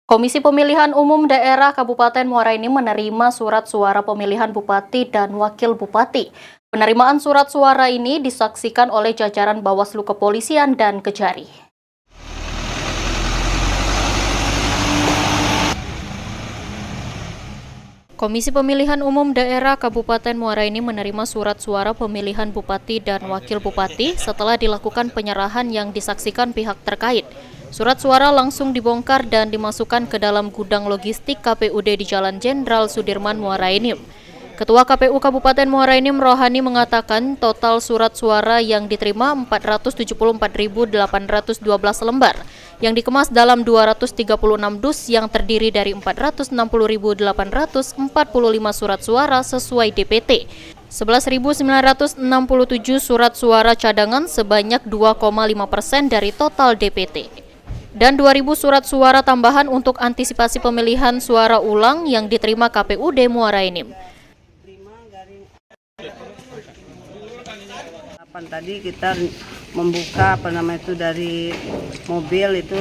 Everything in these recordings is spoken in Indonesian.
Komisi Pemilihan Umum Daerah Kabupaten Muara Enim menerima surat suara pemilihan Bupati dan Wakil Bupati. Penerimaan surat suara ini disaksikan oleh jajaran Bawaslu Kepolisian dan Kejari. Komisi Pemilihan Umum Daerah Kabupaten Muara Enim menerima surat suara pemilihan Bupati dan Wakil Bupati setelah dilakukan penyerahan yang disaksikan pihak terkait. Surat suara langsung dibongkar dan dimasukkan ke dalam gudang logistik KPUD di Jalan Jenderal Sudirman, Muara Enim. Ketua KPU Kabupaten Muara Enim Rohani mengatakan total surat suara yang diterima 474.812 lembar yang dikemas dalam 236 dus yang terdiri dari 460.845 surat suara sesuai DPT. 11.967 surat suara cadangan sebanyak 2,5% dari total DPT. Dan 2.000 surat suara tambahan untuk antisipasi pemilihan suara ulang yang diterima KPUD Muara Enim. Tadi kita membuka dari mobil itu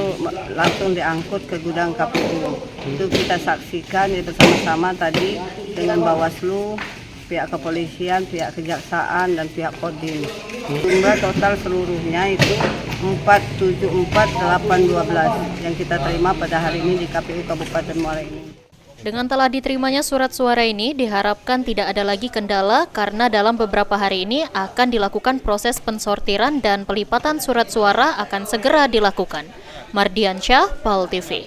langsung diangkut ke gudang KPU. Itu kita saksikan bersama-sama tadi dengan Bawaslu, pihak kepolisian, pihak kejaksaan, dan pihak Kodim. Jumlah total seluruhnya itu 474.812 yang kita terima pada hari ini di KPU Kabupaten Muara Enim. Dengan telah diterimanya surat suara ini, diharapkan tidak ada lagi kendala karena dalam beberapa hari ini akan dilakukan proses pensortiran dan pelipatan surat suara akan segera dilakukan. Mardiansyah, PAL TV.